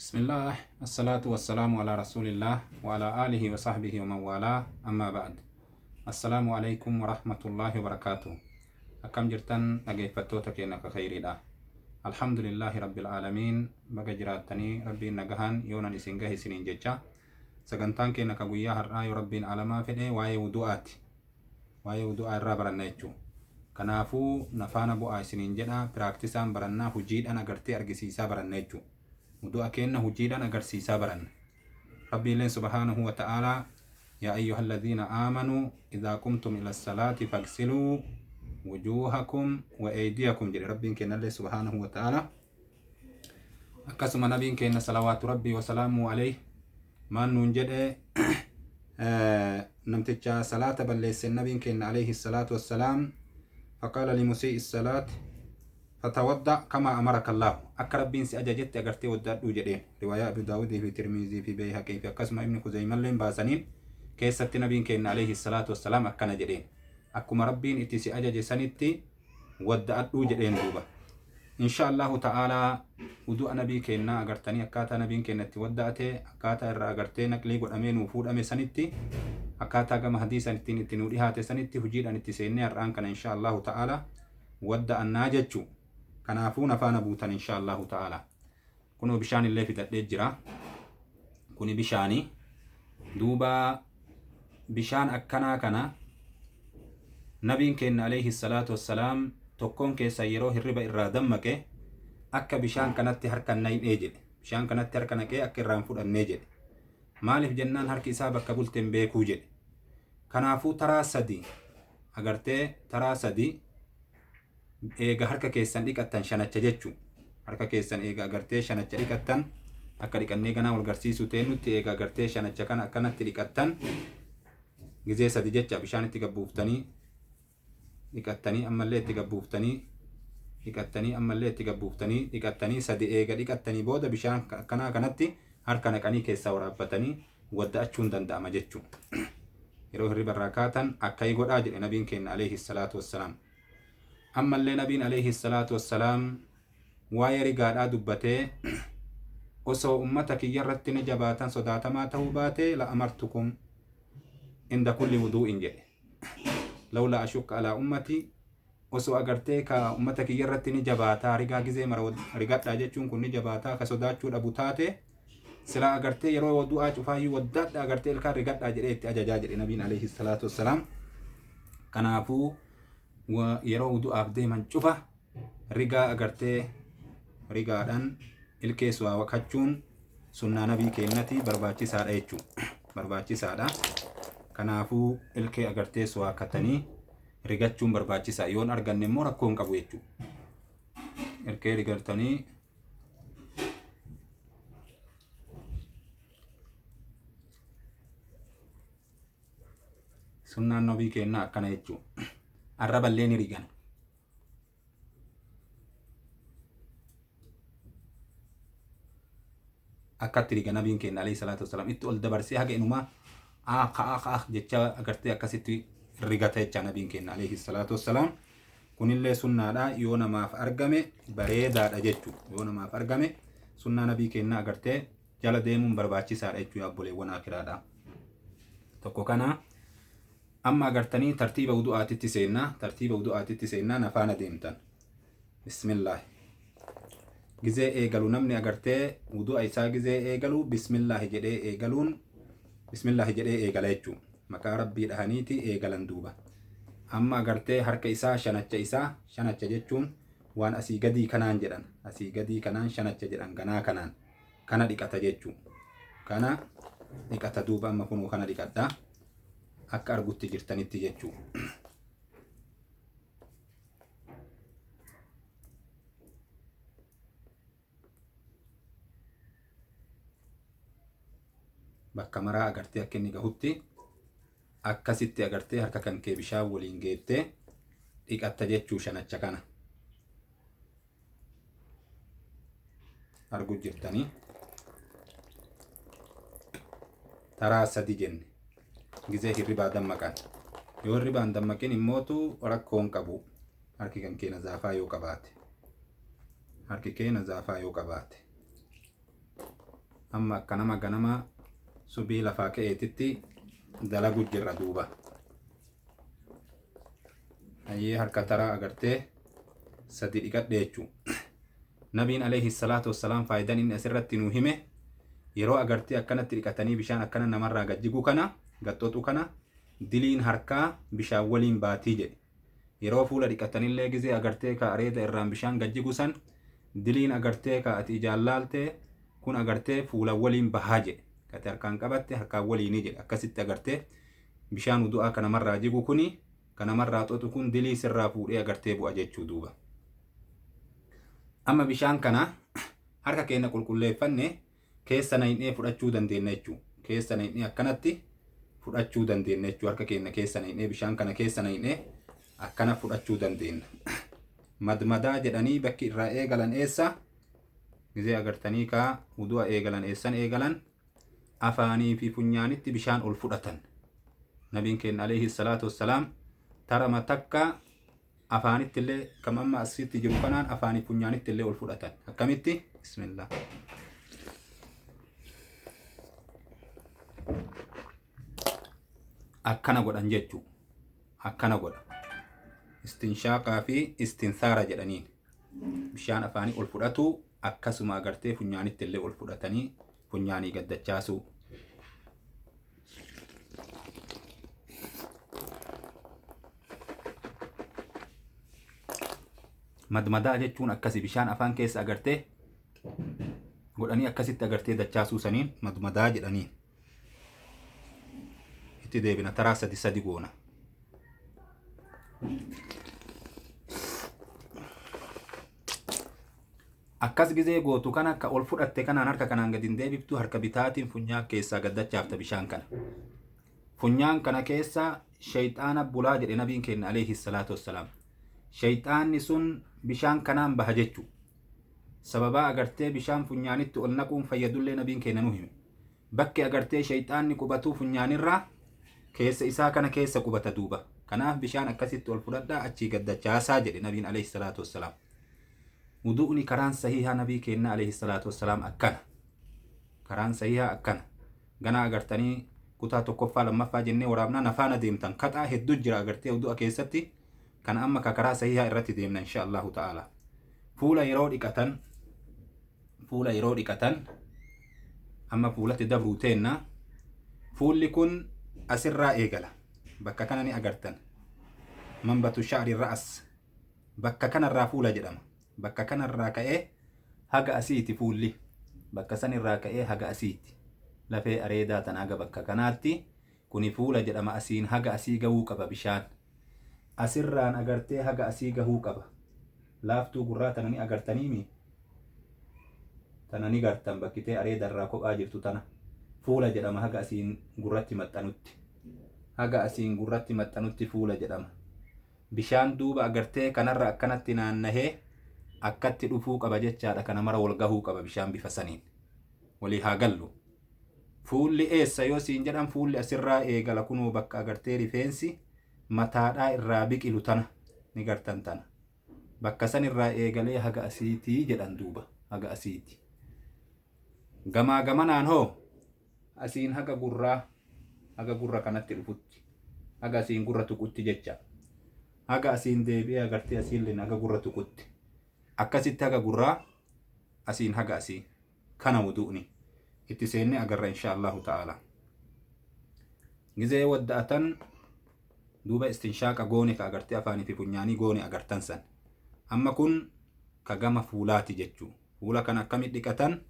Bismillah, assalatu wassalamu ala rasulillah wa ala alihi wa sahbihi wa man wala, amma ba'd. Assalamu alaikum wa rahmatullahi wa barakatuh. Akkam jirtan dhaggeeffattoota keenya ka khayriidha. Alhamdulillahi rabbil alamin. Baga jiraattanii rabbiin nagahan yoonan isin gahe isiniin jecha sagantaan keenya ka guyyaa har'aa yoo rabbiin alamaa fedhe waa'ee wudu'aati. Waa'ee wudu'aa irraa baranna jechuu. Kanaafuu nafaana bu'aa isiniin jedha piraaktisaan barannaa hujiidhaan agartee argisiisaa baranna jechuu. wudu'a kenna hujiidhaan agarsiisaa baranna. Rabbiin subhanahu wa ta'ala يا أيها الذين آمنوا إذا قمتم إلى الصلاة فاغسلوا وجوهكم وأيديكم جل ربين كنا الله سبحانه وتعالى أكسم نبين كنا صلوات ربي وسلامه عليه ما ننجد نمتجا صلاة بلس النبي كنا عليه الصلاة والسلام فقال لمسيء الصلاة فتوضأ كما أمرك الله أكرب بين سأججت أجرتي وداد وجدين رواية أبي داود في ترمذي في بيهقي في قسم ابن خزيمة لين باسنين كيست نبين كنا عليه الصلاة والسلام أكنا جدين أكما ربين إتسي أجج سنتي وداد وجدين دوبا إن شاء الله تعالى ودو نبي كنا أجرتني أكاتا نبين كنا تودأتي أكاتا إرى أجرتي نقلي قد أمين وفود أمي سنتي أكاتا قم حديثا نتنوريها تسنتي هجير أن تسيني الرآن كان إن شاء الله تعالى ودأ الناججو kanaafuu nafaana buutan insha Allahu ta'ala. Kunoo bishaan illee fidadhee jira. Kuni bishaani. Duuba bishaan akkanaa kana nabiin keenya alayhi salaatu wassalaam tokkoon keessa yeroo hirriba irraa dammaqe akka bishaan kanatti harka naqee jedhe. Bishaan kanatti harka naqee akka irraan fudhannee jedhe. Maaliif jennaan harki isaa bakka bulteen beekuu jedhe. Kanaafuu taraa sadii agartee taraa sadii eega harka keessan dhiqattan shanacha jechuun harka keessan eega agartee shanacha dhiqattan akka dhiqannee ganaa wal garsiisuu teenutti eega agartee shanacha kana akkanatti dhiqattan gizee sadi jecha bishaan itti gabbuuftanii dhiqattanii ammallee itti gabbuuftanii dhiqattanii ammallee itti gabbuuftanii dhiqattanii sadi eega dhiqattanii booda bishaan akkanaa kanatti harka naqanii keessaa waraabbatanii wadda'achuun danda'ama jechuun yeroo hirriba irraa kaatan akka godhaa jedhe nabiin keenya alayhi salaatu wassalaam. أما اللي نبين عليه الصلاة والسلام وايري قاد دبته وسو أمتك يرتني جباتا صداتا ما توباتي لأمرتكم عند كل وضوء جئ لولا أشك على أمتي وسو أغرتيك أمتك يرتني جباتا رقا جزي مرود رقات راجتشون كني جباتا كصداتشو أبوتاتي سلا أغرتي يرو وضوء أشفاهي ودات أغرتي الكار رقات راجريت أجاجاجر نبين عليه الصلاة والسلام كنافو yeroo wudu'aaf deeman cufa rigaa agartee rigaadhaan ilkeessu waqachuun sunnaa nabii keenyatti barbaachisaadha jechuudha. Barbaachisaadha. Kanaafuu ilkee agartee suwaakatanii rigachuun barbaachisaa yoon arganne immoo rakkoo hin qabu jechuudha. Ilkee rigartanii sunnaan nabii keenyaa akkana jechuudha. arraba illee ni rigan. Akkatti riga nabiin keenya alayhi salaatu wassalaam itti ol dabarsee haga inumaa jecha agartee akkasitti rigata jecha nabiin keenya alayhi salaatu wassalaam. Kunillee sunnaadha yoo namaaf argame bareedaadha jechuudha. Yoo namaaf argame sunnaa nabii keenya agartee jala deemuun barbaachisaadha jechuudha obboleewwan akiraadha. Tokko kana أما أغرتني ترتيب وضوءات سينا نفانا ديمتن بسم الله جزء إيقلو نمني أغرتي وضوء إيسا جزء إيقلو بسم الله جدي إيقلون بسم الله جدي إيقليتشو مكا ربي لهانيتي إيقلن دوبا أما أغرتي حرك إيسا شنچ جتشون وان أسي قدي كنان شنچ جدن غنا كنان كان ديكتا جتشو كان ديكتا دوبا أما كنو كان ديكتا akka argutti jirtanitti jechuudha. Bakka maraa agartee akka inni gahutti akkasitti agartee harka kan kee bishaan waliin geettee dhiqatta jechuu shanacha kana. Arguu jirtanii taraa sadi jenne. Gizee hirribaa dammaqan yoo hirribaan dammaqin immootu rakkoon qabu harki kan kee nazaafaa yoo qabaate amma akkanama ganama subii lafaa ka'eetitti dalagu jirra duuba. Ayyee harka taraa agartee sadi dhiqadhe jechuu. Nabiin alayhi salaatu wassalaam faayidaan inni asirratti nuu hime yeroo agartee akkanatti dhiqatanii bishaan akkana namarraa gajjigu kana gaxxooxu kana diliin harkaa bishaan waliin baatii jedhe. Yeroo fuula dhiqatanillee gizee agartee ka areeda irraan bishaan gajjigu san diliin agartee ka ati jaallaaltee kun agartee fuula waliin bahaa jedhe. Kati harkaan qabatte harkaan waliinii jedhe. Akkasitti agartee bishaan wudu'aa ka namarraa jigu kuni ka namarraa xoxu kun dilii sirraa fuudhee agartee bu'a jechuu duuba. Amma bishaan kana harka keenya qulqulleeffanne keessa naynee fudhachuu dandeenya jechuu. Keessa naynee akkanatti fudhachuu dandeenya jechuu. Harka keenya keessa naynee bishaan kana keessa naynee akkana fudhachuu dandeenya. Madmadaa jedhanii bakki irraa eegalan eessa? Gizee agartanii ka wudu'a eegalan eessan eegalan afaanii fi funyaanitti bishaan ol fudhatan. Nabiin keenya alayhi salaatu wassalaam tarama takka afaanitti illee kam amma asitti jiru kanaan afaanii funyaanitti illee ol fudhatan. Akkamitti? Bismillah. Akkana godhan jechuu. Akkana godha. Istinshaaqaa fi istinsaara jedhaniin. Bishaan afaanii ol fudhatu akkasuma agartee funyaanitti illee ol fudhatanii funyaanii gaddachaasuu. Madmadaa jechuun akkasi bishaan afaan keessa agartee godhanii akkasitti agartee dachaasuu saniin madmadaa jedhaniin. Itti deebina taraa sadi goona. Akkas gizee gootu kana akka ol fudhatte kanaan harka kanaan gadi hin deebiftu harka bitaatiin funyaan keessaa gaddachaafta bishaan kana. Funyaan kana keessa shayxaana bulaa jedhe nabiin keenya alayhi salaatu wassalaam. Shayxaanni sun bishaan kanaan baha jechuu. Sababaa agartee bishaan funyaanitti ol naquun fayyadullee nabiin keenya nu hime. Bakki agartee shayxaanni qubatuu funyaanirraa keessa isaa kana keessa qubata duuba. Kanaaf bishaan akkasitti ol fudhadhaa achii gaddachaasaa jedhe nabiin alayhi salaatu wassalaam. Wudu'ni karaan sahihaa nabii keenya alayhi salaatu wassalaam akkana. Karaan sahihaa akkana. Gana agartanii kutaa tokkoffaa lammaffaa jennee waraabnaa nafaana deemtan kaxaa hedduu jira agartee wudu'a keessatti. Kan amma ka karaa sahihaa irratti deemna insha Allahu ta'ala. Fuula yeroo dhiqatan amma fuulatti dabruu teenna. Fuulli kun asirraa eegala. Bakka kana ni agartan. Manbatu sha'ri ra'as. Bakka kanarraa fuula jedhama. Bakka kanarraa ka'ee haga asiiti fuulli. Bakka sanirraa ka'ee haga asiiti. Lafee areedaa tan haga bakka kanaatti kuni fuula jedhama. Asiin haga asii gahuu qaba bishaan. Asirraan agartee haga asii gahuu qaba. Laaftuu gurraa tana ni agartaniimi. Tana ni gartan bakkitee areedarraa kophaa jirtu tana. Fuula jedhama haga asiin gurratti maxxanutti. Haga asiin gurratti maxxanutti fuula jedhama. Bishaan duuba agartee kanarra akkanatti naannahee akkatti dhufuu qaba jechaadha. Kana mara wal gahuu qaba bishaan bifa saniin. Walii haa gallu. Fuulli eessa yoo siin jedhan fuulli asirraa eegala kunuu bakka agartee rifeensi mataadhaa irraa biqilu tana ni gartan tana. Bakka san irraa eegalee haga asiitii jedhan duuba. Haga asiiti. Gamaa gamanaan hoo asiin haga gurra kanatti dhufutti. Haga asiin gurra tuqutti jecha. Haga asiin deebi'ee agartee asiin haga gurra tuqutti. Akkasitti haga gurraa asiin haga asii. Kana wudu'ni. Itti seenne agarra insha Allahu ta'ala. Gizee wadda'atan duuba istinshaaqa goone ka agartee afaanii fi funyaanii goone agartan san. Amma kun ka gama fuulaati jechuu. Fuula kana akkamitti dhiqatan?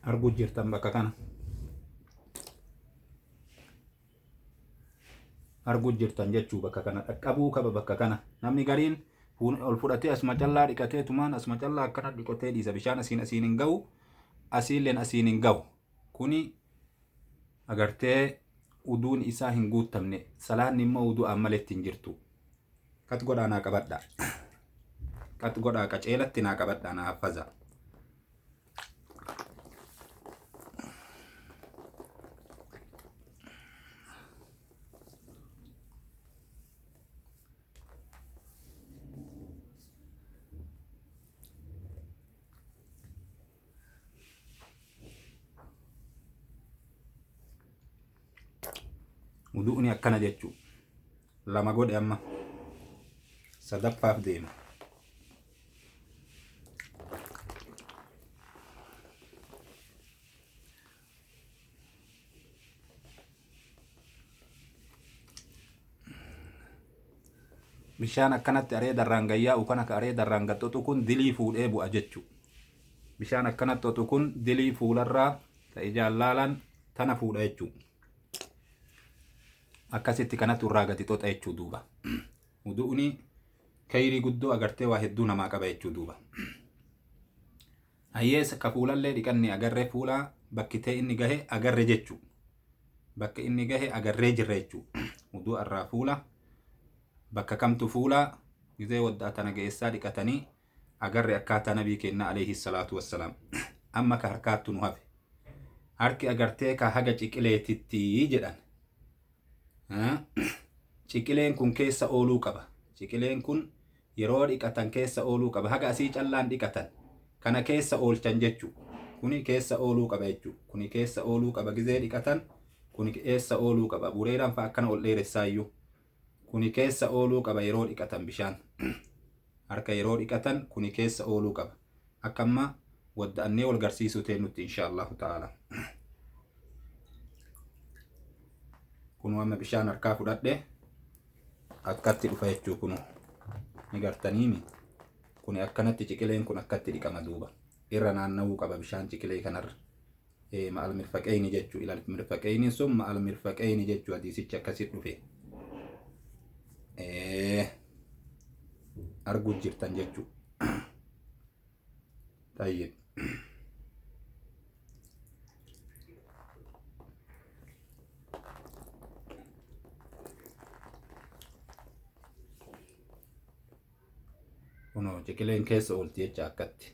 Arguu jirtan bakka kana. Arguu jirtan jechuu bakka kana. Dhaqqabuu qaba bakka kana. Namni gariin ol fudhatee asuma callaa dhiqatee tumaan asuma callaa akkana dhiqatee dhiisa. Bishaan asiin hin gahu. Asiilleen asiin hin gahu. Kuni agartee uduun isaa hin guutamne. Salaanni immoo udu'aan maletti hin jirtu. Kat godhaa naa qabadhaa. Kat godhaa qaceelatti naa qabadhaa naa haffaza. wudu'ni akkana jechuu lama godhe amma sadaffaaf deema. bishaan akkanatti areedarraan gayyaa'u kana ka areedarraan gaxxoxu kun dilii fuudhee bu'a jechuu. bishaan akkanatti xoxu kun dilii fuularraa ta ijaan laalan tana fuudha jechuu. akkasitti kanatti irraa gati xoxa jechuu duuba. wudu'ni kayrii guddoo agartee waa hedduu namaa qaba jechuu duuba. ayyees ka fuulallee dhiqanni agarree fuula bakkitee inni gahe agarre jechuu. bakka inni gahe agarree jirre jechuu. wudu'a irraa fuula bakka kamtu fuula gizee waddaa tana geessaa dhiqatanii agarre akkaataa nabii keenya alayhi salaatu wassalaam. amma ka harkaattu nu hafe harki agartee ka haga ciqileetitti jedhan. ciqileen kun keessa ooluu qaba. ciqileen kun yeroo dhiqatan keessa ooluu qaba. haga asii callaan dhiqatan kana keessa oolchan jechuu. kuni keessa ooluu qaba jechuu. kuni keessa ooluu qaba gizee dhiqatan kuni keessa ooluu qaba. bureedhaan fa akkana ol dheeressaayyuu kuni keessa ooluu qaba yeroo dhiqatan bishaan. harka yeroo dhiqatan kuni keessa ooluu qaba. akkamma wadda'annee wal garsiisuu teennutti insha Allahu ta'ala. kunu amma bishaan harkaa fudhadhe akkatti dhufa jechuu. kunu ni gartaniimi. kuni akkanatti ciqileen kun akkatti dhiqama duuba. irra naanna'uu qaba bishaan ciqilee kanarra. ma'al mirfaqeeyni jechuu. ilal mirfaqeeyni sun ma'al mirfaqeeyni jechuu hadiisichi akkasit dhufe. arguu jirtan jechuu. tayyib. kuno ciqileen keessa oolti jecha akkatti.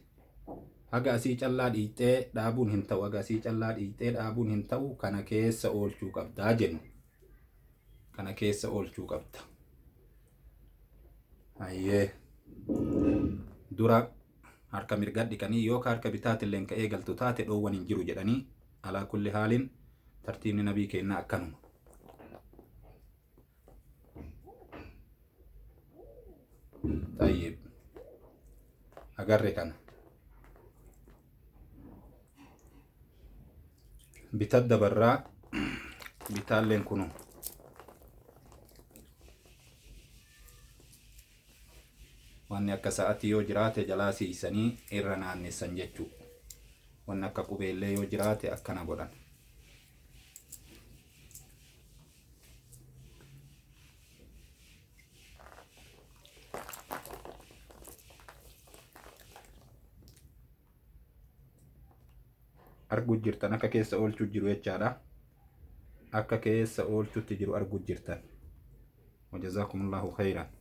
haga asii callaa dhiixee dhaabuun hin ta'u. haga asii callaa dhiixee dhaabuun hin ta'u. kana keessa oolchuu qabdaa jennu. kana keessa oolchuu qabda. hayyee dura harka mirgaa dhiqanii yookaan harka bitaatilleen ka'ee galtu taate dhoowwan hin jiru jedhanii alaa kulli haaliin tartiibni nabii keenyaa akkanuma. tayyib agarre kana bitat dabarraa bitaalleen kunu wanni akka sa'atii yoo jiraate jalaa siisanii irra naannessan jechuu. wanni akka qubeellee yoo jiraate akkana godhan. arguu jirtan akka keessa oolchuu jiru jechaadha. akka keessa oolchuutti jiru arguu jirtan. wajazaakumullahu khayran.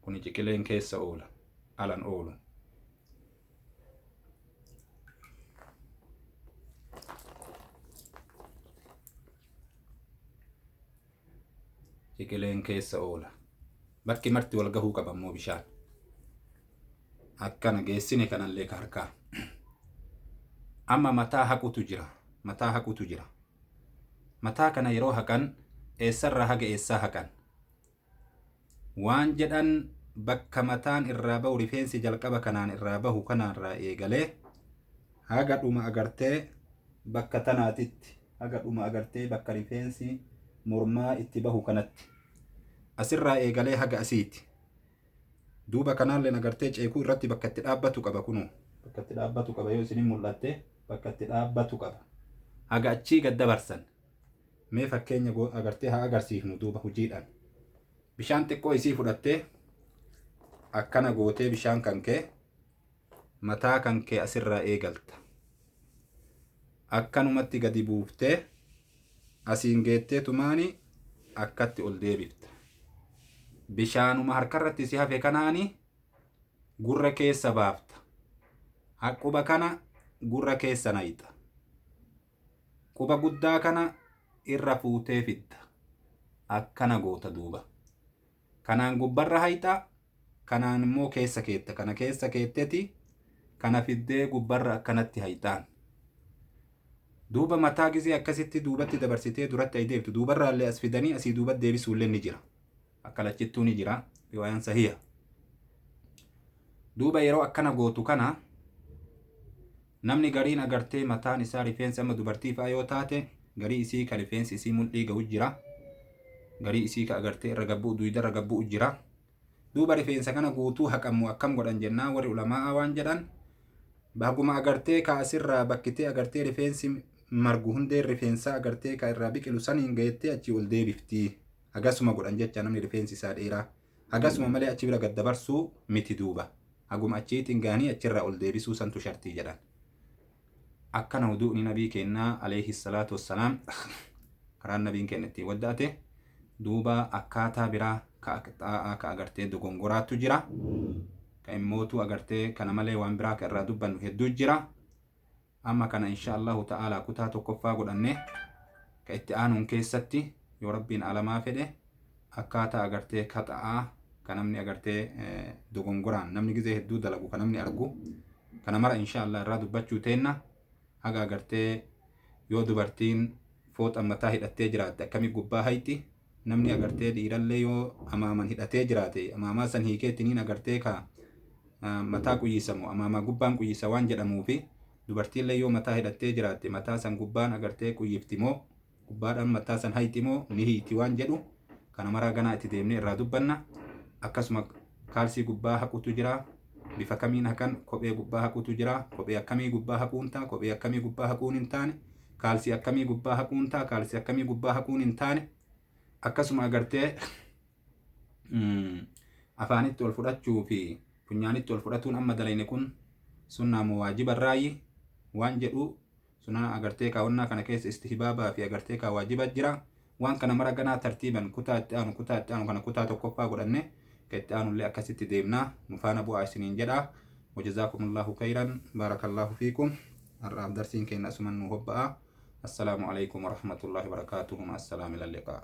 kuni ciqileen keessa oola alan oolu. ciqileen keessa oola. bakki marti wal gahuu qabammoo bishaan akkana geessine kanallee ka harkaa. amma mataa haqutu jira. mataa haqutu jira. mataa kana yeroo haqan eessarraa haga eessaa haqan waan jedhan bakka mataan irraa bahu rifeensi jalqaba kanaan irraa bahu kanaarraa eegalee haga dhuma agartee bakka tanaatitti haga dhuma agartee bakka rifeensi mormaa itti bahu kanatti asirraa eegalee haga asiiti. duuba kanaallee agartee ceekuu irratti bakka itti dhaabbatu qaba. kunu bakka itti dhaabbatu qaba. yoo isin mul'atte bakka itti dhaabbatu qaba. haga achii gad dabarsan. mee fakkeenya agartee haa agarsiifnu duuba hojiidhaan. bishaan xiqqoo isii fudhattee akkana gootee bishaan kan kee mataa kan kee asirraa eegalta. akkanumatti gadi buuftee asiin geettee tumaani akkatti ol deebifta. bishaanuma harkarratti si hafe kanaani gurra keessa baafta. quba kana gurra keessa nayxa. quba guddaa kana irra fuutee fidda. akkana goota duuba. kanaan gubbarra hayxa. kanaan immoo keessa keetta. kana keessa keetteti kana fiddee gubbarra akkanatti hayxaan. duuba mataa gisee akkasitti duubatti dabarsitee duratti ay deebtu duubarraallee as fidanii asii duubatti deebisuullee ni jira akka lachittuu ni jira riwaayaan sahiha. duuba yeroo akkana gootu kana namni gariin agartee mataan isaa rifeensi amma dubartii fa'aa yoo taate garii isii ka rifeensi isii mul'ii ga'u jira garii isii ka agartee irra gabbuu duyda irra gabbuu jira. duuba rifeensa kana guutuu haqamu akkam godhan jennaan warri ulamaa waan jedhan baguma agartee ka asirraa bakkitee agartee rifeensi margu hundeen rifeensaa agartee ka irraa biqilu saniin gayettee achi ol deebifti hagasuma godhan jecha namni rifeensi isaa dheeraa hagasuma malee achi bira gaddabarsuu miti duuba haguma achiitiin gaanii achirraa ol deebisuu santu shartii jedhan. akkana wuduu'ni nabii kennaa alayhi salaatu wassalaam karaan nabiin kenna ittiin wadda'ate. duuba akkaataa biraa ka xaa'aa ka agartee dogongoraatu jira ka immootu agartee kana malee waan biraa ka irraa dubbannu hedduu jira. amma kana insha Allahu ta'ala kutaa tokkoffaa godhanne ka itti aanuun keessatti yoo rabbiin alamaa fedhe akkaataa agartee ka xaa'aa ka namni agartee dogongoraan namni gizee hedduu dalagu ka namni argu kana mara insha Allah irraa dubbachuu teenna. haga agartee yoo dubartiin fooxa mataa hidhattee jiraatte akkamii gubbaa hayti namni agartee dhiirallee yoo amaaman hidhatee jiraate amaamaa san hiikeettiniin agartee ka mataa quyyisamu amaamaa gubbaan quyyisa waan jedhamuufi dubartiillee yoo mataa hidhattee jiraatte mataa san gubbaan agartee quyyiftimoo gubbaadhaan mataa san haytimoo ni hiiti waan jedhu kana maraa ganaa itti deemnee irraa dubbanna. akkasuma kaalsii gubbaa haqutu jira bifa kamiin hakan kophee gubbaa haqutu jira kophee akkamii gubbaa haquun ta'a kophee akkamii gubbaa haquun hin taane kaalsii akkamii gubbaa haquun ta'a kaalsii akkamii gubbaa haquun hin taane akkasuma agartee afaanitti ol fudhachuu fi funyaanitti ol fudhatuun amma dalayne kun sunnaa moo waajiba irraayi waan jedhu sunna agartee kaawwannaa kana keessa istihbaabaa fi agartee ka waajiba jira waan kana mara ganaa tartiiban kutaa itti aanu kana kutaa tokkoffaa godhanne كت آنو اللي أكست ديبنا نفانا بو عايسنين جدا وجزاكم الله خيرا بارك الله فيكم الراب درسين كينا أسمن وهبا السلام عليكم ورحمة الله وبركاته مع السلام إلى اللقاء.